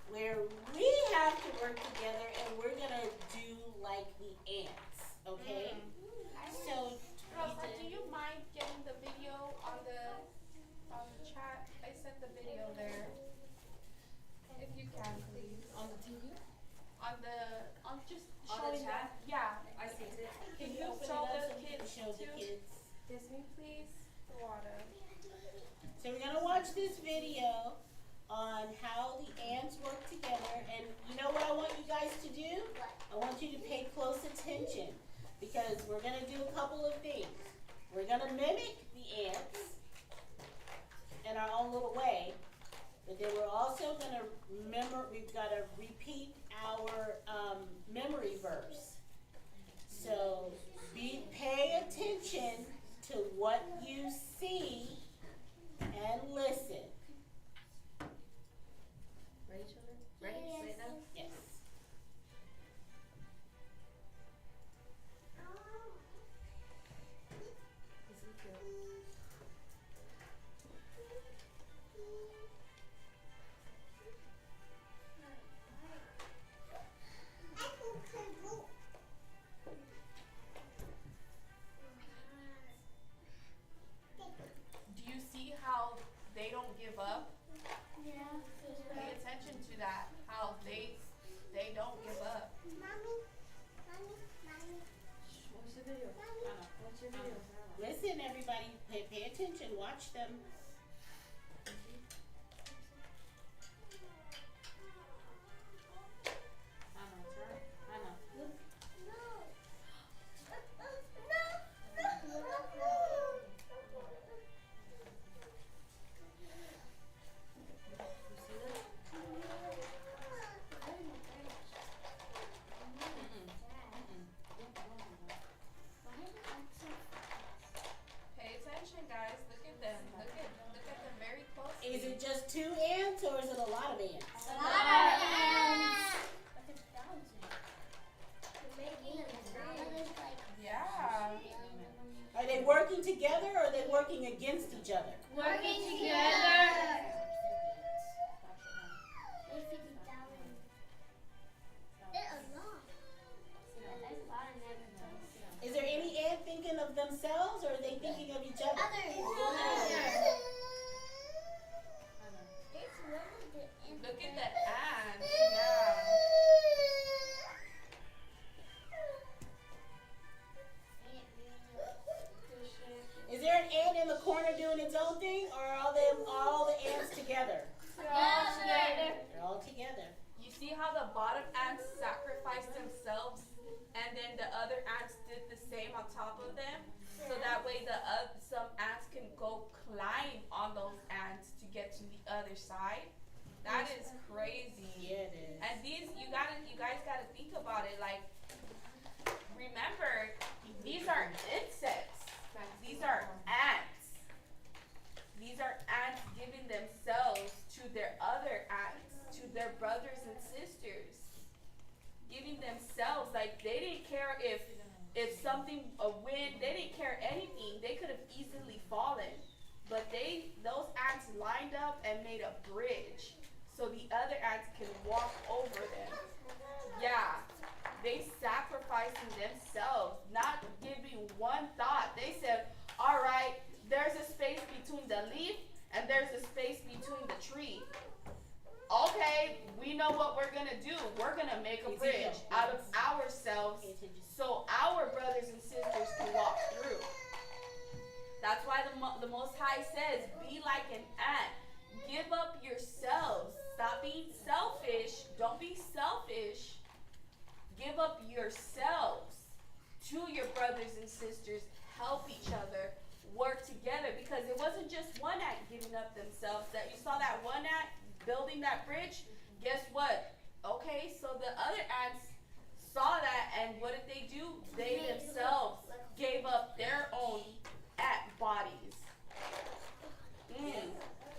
Speaker 1: where we have to work together, and we're gonna do like the ants. Okay? So.
Speaker 5: Rosa, do you mind getting the video on the chat? I sent the video there. If you can, please.
Speaker 4: On the TV?
Speaker 5: On just
Speaker 4: On the
Speaker 5: showing
Speaker 4: chat?
Speaker 5: Yeah.
Speaker 4: I see it.
Speaker 1: Can you
Speaker 5: you
Speaker 1: open it
Speaker 5: show
Speaker 1: up
Speaker 5: the
Speaker 1: so we can
Speaker 5: kids
Speaker 1: show the
Speaker 5: too?
Speaker 1: kids?
Speaker 5: Kiss me, please. The water.
Speaker 1: So we're gonna watch this video on how the ants work together, and you know what I want you guys to do? I want you to pay close attention, because we're gonna do a couple of things. We're gonna mimic the ants in our own little way, but then we're also gonna we've gotta repeat our memory verse. So pay attention to what you see and listen.
Speaker 4: Ready, children? Ready? Say it now?
Speaker 1: Yes.
Speaker 5: Do you see how they don't give up?
Speaker 2: Yeah.
Speaker 5: Pay attention to that. How they don't give up.
Speaker 4: Watch the video. Watch your video.
Speaker 1: Listen, everybody, pay attention. Watch them.
Speaker 5: Pay attention, guys. Look at them. Look at them very closely.
Speaker 1: Is it just 2 ants or is it a lot of ants?
Speaker 5: Yeah.
Speaker 1: Are they working together or are they working against each other?
Speaker 2: Working together.
Speaker 1: Is there any ant thinking of themselves or are they thinking of each other?
Speaker 5: Look at the ants. Yeah.
Speaker 1: Is there an ant in the corner doing its own thing or are all the ants together? They're all together.
Speaker 5: You see how the bottom ants sacrificed themselves, and then the other ants did the same on top of them, so that way some ants can go climb on those ants to get to the other side. That is crazy.
Speaker 1: Yeah, it is.
Speaker 5: And you guys gotta think about it. Like, remember, these are insects. These are ants. These are ants giving themselves to their other ants, to their brothers and sisters. Giving themselves, like they didn't care if if something, a wind, they didn't care anything. They could have easily fallen. But those ants lined up and made a bridge so the other ants can walk over them. Yeah, they sacrificing themselves, not giving one thought. They said, all right, there's a space between the leaf and there's a space between the tree. Okay, we know what we're going to do. We're going to make a bridge out of ourselves so our brothers and sisters can walk through. That's why the Most High says, be like an ant. Give up yourselves. Stop being selfish. Don't be selfish. Give up yourselves to your brothers and sisters. Help each other. Work together. Because it wasn't just one ant giving up themselves. That you saw that one ant building that bridge. Guess what? Okay, so the other ants saw that, and what did they do? They themselves gave up their own ant bodies.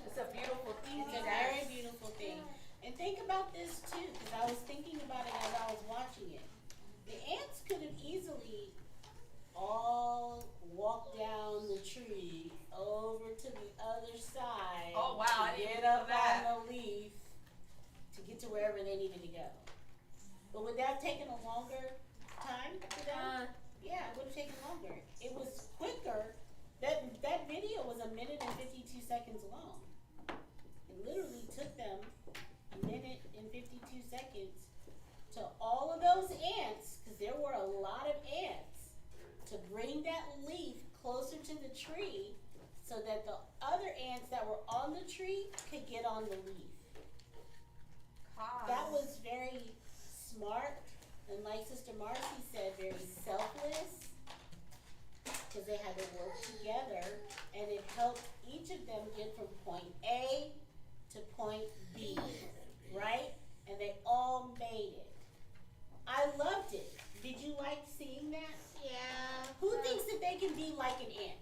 Speaker 5: It's a beautiful thing.
Speaker 1: It's a very beautiful thing. And think about this too, because I was thinking about it as I was watching it. The ants could have easily all walked down the tree over to the other side.
Speaker 5: Oh wow, I didn't
Speaker 1: get
Speaker 5: know
Speaker 1: up
Speaker 5: that.
Speaker 1: on the leaf to get to wherever they needed to go. But would that have taken a longer time for them? Yeah, it would have taken longer. It was quicker. That video was 1 minute and 52 seconds long. It literally took them 1 minute and 52 seconds to all of those ants, because there were a lot of ants, to bring that leaf closer to the tree so that the other ants that were on the tree could get on the leaf. That was very smart, and like Sister Marcy said, very selfless, because they had to work together, and it helped each of them get from point A to point B, right? And they all made it. I loved it. Did you like seeing that?
Speaker 2: Yeah.
Speaker 1: Who thinks that they can be like an ant?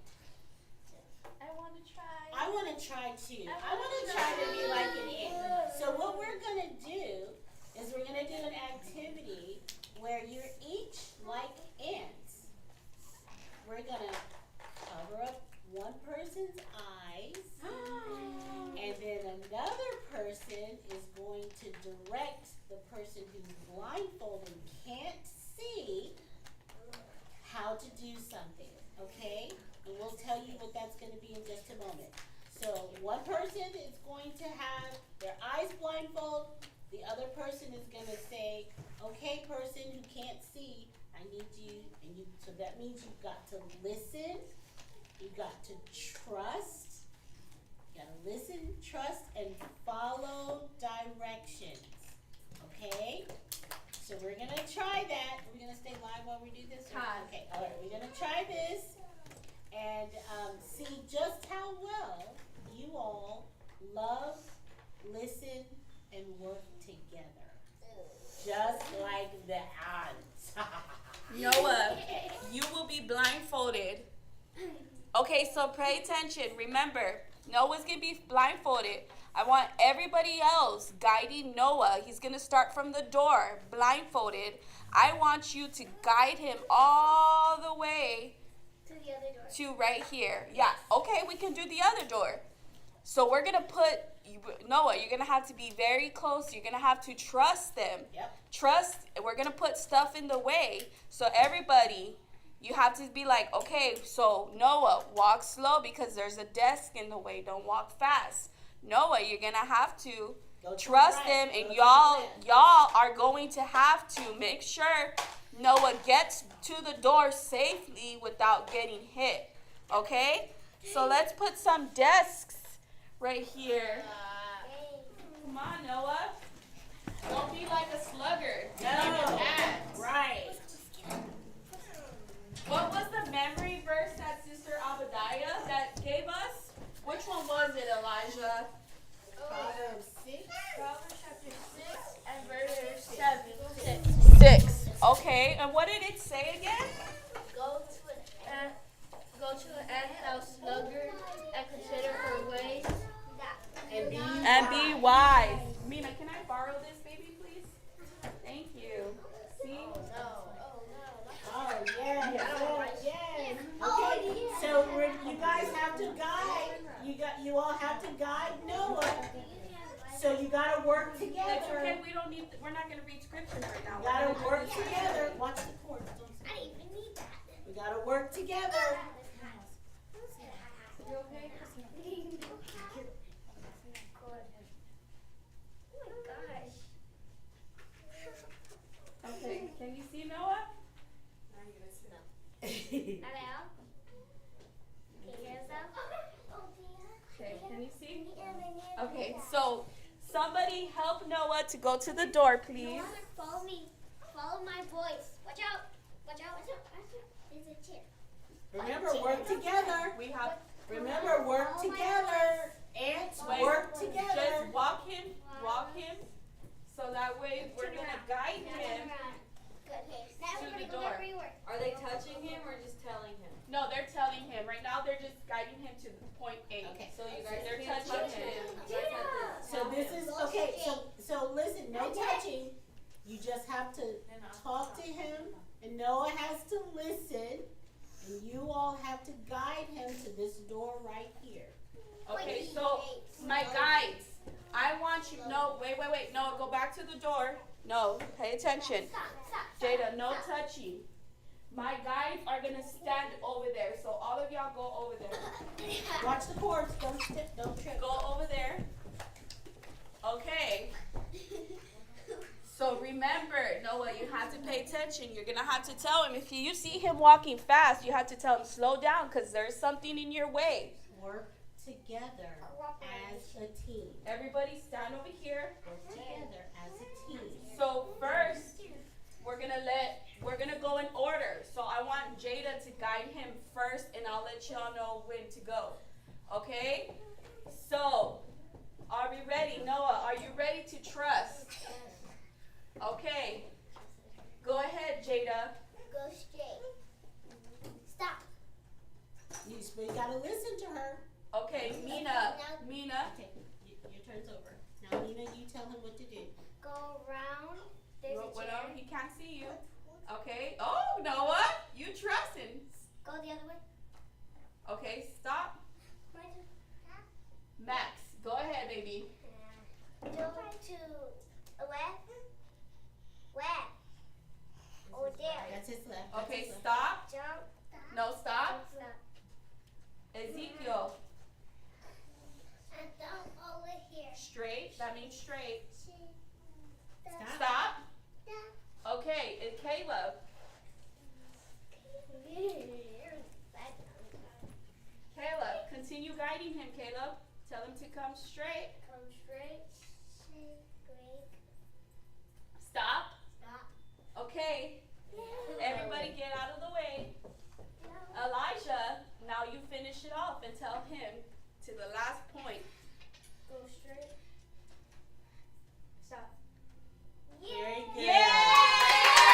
Speaker 3: I want to try.
Speaker 1: I want to try too. I want to try to be like an ant. So what we're going to do is we're going to do an activity where you're each like ants. We're going to cover up one person's eyes, and then another person is going to direct the person who's blindfolded and can't see how to do something, okay? And we'll tell you what that's going to be in just a moment. So one person is going to have their eyes blindfolded. The other person is going to say, okay, person who can't see, I need you, and you. So that means you've got to listen. You've got to trust. You got to listen, trust, and follow directions. Okay? So we're going to try that. We're going to stay live while we do this? Okay, all right. We're going to try this and see just how well you all love, listen, and work together. Just like the ants.
Speaker 5: Noah, you will be blindfolded. Okay, so pay attention. Remember, Noah's going to be blindfolded. I want everybody else guiding Noah. He's going to start from the door, blindfolded. I want you to guide him all the way
Speaker 2: To the other door.
Speaker 5: to right here. Yeah, okay, we can do the other door. So we're going to put, Noah, you're going to have to be very close. You're going to have to trust them.
Speaker 1: Yep.
Speaker 5: Trust, we're going to put stuff in the way. So everybody, you have to be like, okay, so Noah, walk slow because there's a desk in the way. Don't walk fast. Noah, you're going to have to
Speaker 1: Go to
Speaker 5: trust
Speaker 1: the right.
Speaker 5: them, and
Speaker 1: Go to
Speaker 5: y'all are going to have to make sure Noah gets to the door safely without getting hit. Okay? So let's put some desks right here. Come on, Noah. Don't be like a sluggard. Be like an ant.
Speaker 1: Right.
Speaker 5: What was the memory verse that Sister Abadiah that gave us? Which one was it, Elijah?
Speaker 1: Proverbs 6.
Speaker 3: Proverbs chapter 6 and verse 7.
Speaker 5: 6. Okay, and what did it say again?
Speaker 3: Go to an ant house sluggard and consider her ways.
Speaker 1: And
Speaker 5: be wise. Mina, can I borrow this baby, please? Thank you. See?
Speaker 1: Oh, yes. have to guide. You all have to guide Noah. So you gotta work
Speaker 5: It's
Speaker 1: together.
Speaker 5: okay. We're not gonna read scriptures right now.
Speaker 1: You gotta work together. Watch the cords. Don't
Speaker 2: I didn't even need that.
Speaker 1: We gotta work together.
Speaker 4: You okay?
Speaker 2: Oh my gosh.
Speaker 5: Okay. Can you see Noah?
Speaker 2: Hello? Can you hear yourself?
Speaker 5: Okay. Can you see? Okay. So somebody help Noah to go to the door, please.
Speaker 2: Follow me. Follow my voice. Watch out. Watch out. Watch out. Watch out. There's a chair.
Speaker 1: Remember, work together.
Speaker 5: We have.
Speaker 1: Remember, work together. Ants,
Speaker 5: Wait,
Speaker 1: work together.
Speaker 5: Just walk him, so that way we're gonna guide him.
Speaker 2: Now
Speaker 5: To
Speaker 2: everybody
Speaker 5: the
Speaker 2: go
Speaker 5: door.
Speaker 2: wherever you were.
Speaker 4: Are they touching him or just telling him?
Speaker 5: No, they're telling him. Right now they're just guiding him to point A.
Speaker 1: Okay.
Speaker 4: So you guys
Speaker 5: They're
Speaker 4: can't
Speaker 5: touching
Speaker 4: touch
Speaker 5: him.
Speaker 4: him. You guys have to
Speaker 1: So
Speaker 4: tell
Speaker 1: this
Speaker 4: him.
Speaker 1: is okay. So listen, no touching. You just have to talk to him, and Noah has to listen, and you all have to guide him to this door right here.
Speaker 5: Okay, so my guides, I want you. No, wait. No, go back to the door. No, pay attention.
Speaker 2: Stop.
Speaker 5: Jada, no touching. My guides are gonna stand over there. So all of y'all go over there.
Speaker 1: Watch the cords. Don't trip.
Speaker 5: Go over there. Okay. So remember, Noah, you have to pay attention. You're gonna have to tell him if you see him walking fast, you have to tell him slow down because there's something in your way.
Speaker 1: Work together as a team.
Speaker 5: Everybody stand over here.
Speaker 1: Work together as a team.
Speaker 5: So first, we're gonna go in order. So I want Jada to guide him first, and I'll let y'all know when to go. Okay? So, are we ready? Noah, are you ready to trust? Okay. Go ahead, Jada.
Speaker 2: Go straight. Stop.
Speaker 1: But you gotta listen to her.
Speaker 5: Okay, Mina.
Speaker 1: Okay, your turn's over. Now, Nina, you tell him what to do.
Speaker 2: Go around. There's a
Speaker 5: Whatever,
Speaker 2: chair.
Speaker 5: he can't see you. Okay. Oh, Noah, you trust him.
Speaker 2: Go the other way.
Speaker 5: Okay, stop.
Speaker 2: Right.
Speaker 5: Max, go ahead, baby.
Speaker 2: Go to left. Left. Over there.
Speaker 1: That's his left. That's
Speaker 5: Okay,
Speaker 1: his left.
Speaker 5: stop.
Speaker 2: Jump.
Speaker 5: No, stop.
Speaker 2: Stop.
Speaker 5: Ezekiel,
Speaker 2: And down over here.
Speaker 5: straight. That means straight.
Speaker 1: Stop.
Speaker 5: Stop. Okay, and Caleb. Caleb, continue guiding him, Caleb. Tell him to come straight.
Speaker 2: Come straight. Straight.
Speaker 5: Stop.
Speaker 2: Stop.
Speaker 5: Okay, everybody get out of the way. Elijah, now you finish it off and tell him to the last point.
Speaker 2: Go straight. Stop.
Speaker 1: Very good.
Speaker 5: Yay!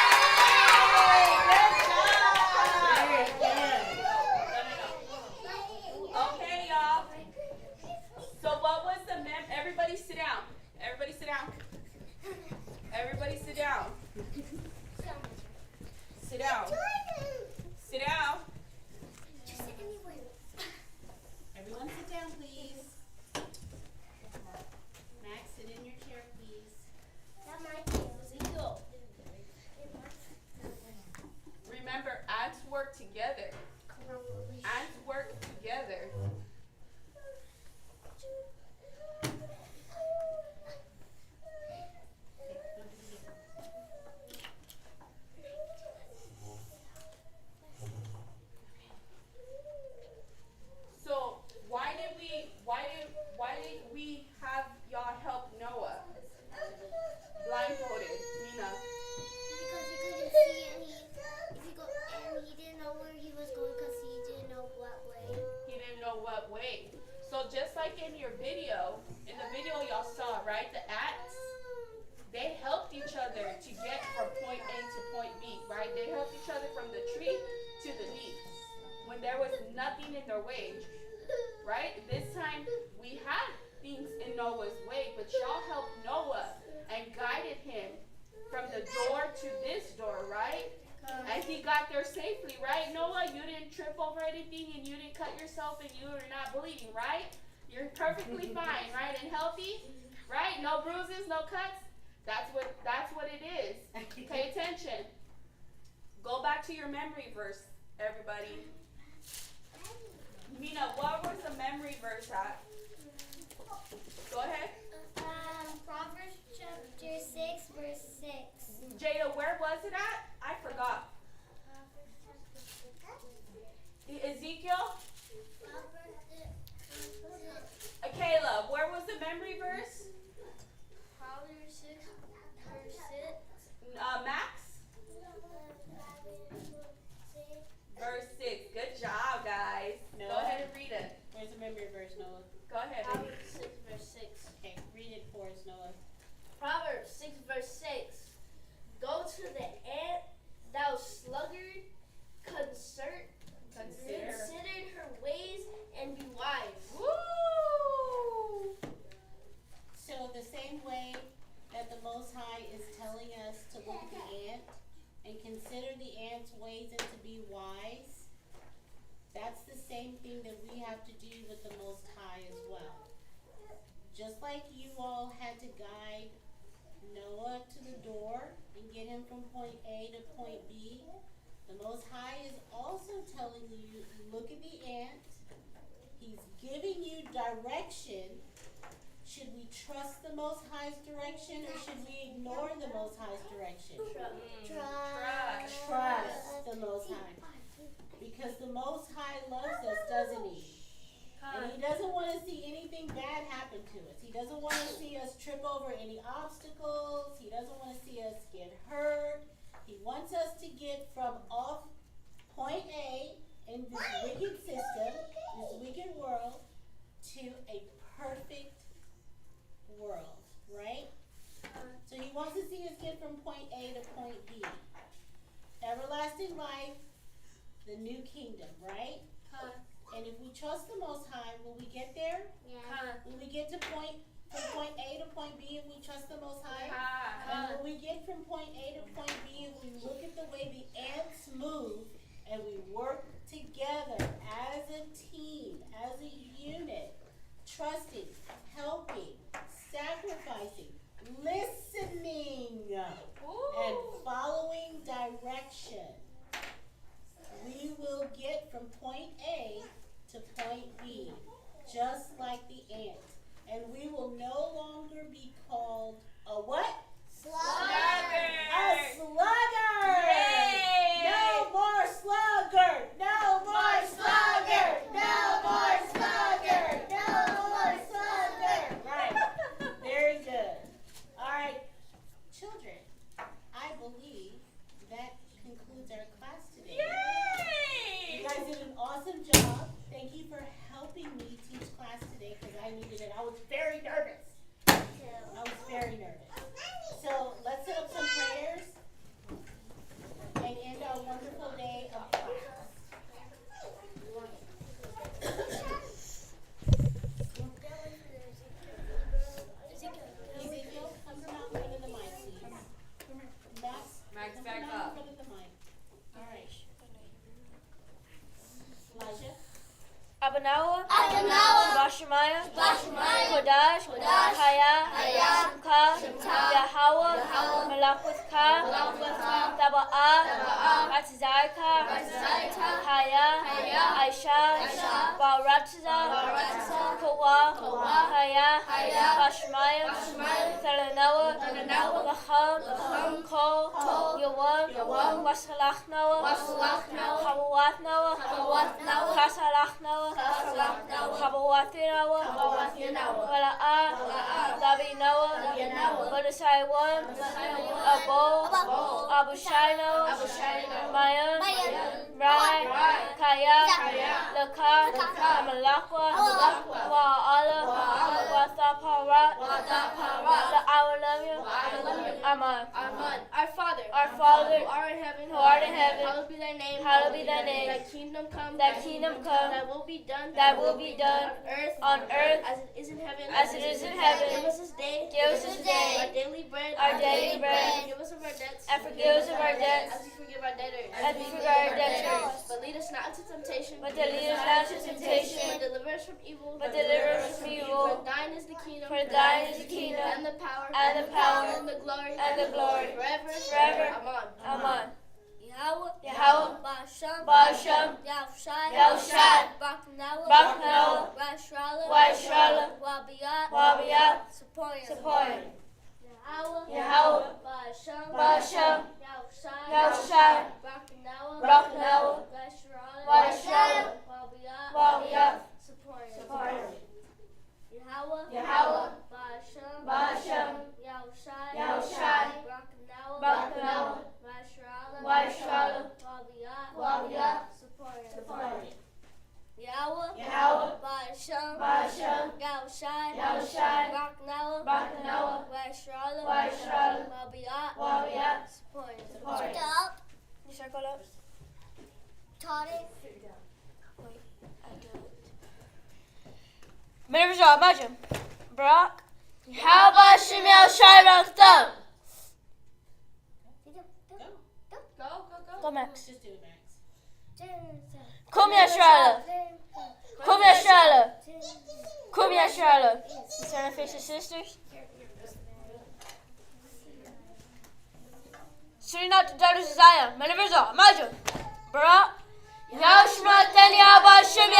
Speaker 1: Very good.
Speaker 5: Okay, y'all. So what was the everybody sit down. Everybody sit down. Everybody sit down. Sit down. Sit down.
Speaker 2: Just sit anywhere.
Speaker 1: Everyone sit down, please. Max, sit in your chair, please.
Speaker 2: Not my chair.
Speaker 5: Ezekiel, remember, ants work together. Ants work together. So why did we have y'all help Noah? Blindfolded, Mina.
Speaker 2: Because he couldn't see and he didn't know where he was going because he didn't know what way.
Speaker 5: He didn't know what way. So just like in your video, in the video y'all saw, right? The ants, they helped each other to get from point A to point B, right? They helped each other from the tree to the leaf when there was nothing in their way, right? This time we had things in Noah's way, but y'all helped Noah and guided him from the door to this door, right? And he got there safely, right? Noah, you didn't trip over anything and you didn't cut yourself and you are not bleeding, right? You're perfectly fine, right? And healthy, right? No bruises, no cuts. That's what it is. Pay attention. Go back to your memory verse, everybody. Mina, what was the memory verse at? Go ahead.
Speaker 2: Proverbs chapter 6, verse 6.
Speaker 5: Jada, where was it at? I forgot. Ezekiel? Caleb, where was the memory verse?
Speaker 3: Proverbs 6, verse 6.
Speaker 5: Max? Verse 6. Good job, guys.
Speaker 1: No.
Speaker 5: Go ahead and read it.
Speaker 1: Where's the memory verse, Noah?
Speaker 5: Go ahead, baby.
Speaker 3: Proverbs 6, verse 6.
Speaker 1: Okay, read it for us, Noah.
Speaker 3: Proverbs 6, verse 6. Go to the ant, thou sluggard, consider her ways and be wise.
Speaker 5: Woo!
Speaker 1: So the same way that the Most High is telling us to look at the ant and consider the ant's ways and to be wise, that's the same thing that we have to do with the Most High as well. Just like you all had to guide Noah to the door and get him from point A to point B, the Most High is also telling you, look at the ant. He's giving you direction. Should we trust the Most High's direction or should we ignore the Most High's direction? Trust the Most High. Because the Most High loves us, doesn't he? And he doesn't want to see anything bad happen to us. He doesn't want to see us trip over any obstacles. He doesn't want to see us get hurt. He wants us to get from off point A in this wicked system, this wicked world, to a perfect world, right? So he wants to see us get from point A to point B. Everlasting life, the new kingdom, right? And if we trust the Most High, will we get there? Will we get to from point A to point B if we trust the Most High? And when we get from point A to point B, if we look at the way the ants move and we work together as a team, as a unit, trusting, helping, sacrificing, listening, and following direction, we will get from point A to point B, just like the ant. And we will no longer be called a what?
Speaker 2: Sluggard.
Speaker 1: A sluggard.
Speaker 5: Yay.
Speaker 1: No more sluggard. No more sluggard. No more sluggard. No more sluggard. Right. Very good. All right, children, I believe that concludes our class today.
Speaker 5: Yay!
Speaker 1: You guys did an awesome job. Thank you for helping me teach class today because I needed it. I was very nervous. I was very nervous. So let's set up some prayers and end our wonderful day of class. Ezekiel, come out in front of the mic, please. Max, come
Speaker 4: back
Speaker 1: out
Speaker 4: up.
Speaker 1: in front of the mic. All right. Elijah.
Speaker 3: Abanawa,
Speaker 2: Abanawa,
Speaker 3: Bashemaya,
Speaker 2: Bashemaya,
Speaker 3: Kodash,
Speaker 2: Kodash,
Speaker 3: Haya,
Speaker 2: Haya,
Speaker 3: Shimka, Yahweh, Malakutka, Taba'a, Atizarka, Haya, Aisha, Baratza, Kawa, Haya, Bashemaya, Thalanawa, Baham, Ko, Yawam, Wasalachnawa, Hawatnawa, Kasalachnawa, Habawatinawa, Wala'a, Davinawa, Wadasaiwan, Abo, Abushainawa, Mayan, Rai, Kaya, Laka, Malakwa, Wa'ala, Wathaparat, La'awalamya,
Speaker 4: Amen.
Speaker 3: Amen. Our Father,
Speaker 4: Father,
Speaker 3: who art in heaven, hallowed be thy name. Thy kingdom come. Thy will be done. On earth as it is in heaven. Give us this day. Our daily bread. Forgive us of our debts. As we forgive our debtors. But lead us not into temptation. But deliver us from evil. For thine is the kingdom. And the power. And the glory. Forever. Amen.
Speaker 2: Yahweh, Ba'Shem, Yahushai, Baruch Nasrallah, Wabiat, Sepoyim. Yahweh, Ba'Shem, Yahushai, Baruch Nasrallah, Wabiat, Sepoyim. Yahweh, Ba'Shem, Yahushai, Baruch Nasrallah, Wabiat, Sepoyim. Yahweh, Ba'Shem, Yahushai, Baruch Nasrallah, Wabiat, Sepoyim. Stop.
Speaker 4: You circle up.
Speaker 2: Taught it.
Speaker 4: Merhaba amacım. Bırak. How about Shimel Shairak'ta? Go Max.
Speaker 1: Just do it, Max.
Speaker 4: Kom Yashrala. Kom Yashrala. These are official sisters. Surinat Daru Zaya. Merhaba amacım. Bırak. Yashma Tanya Bashim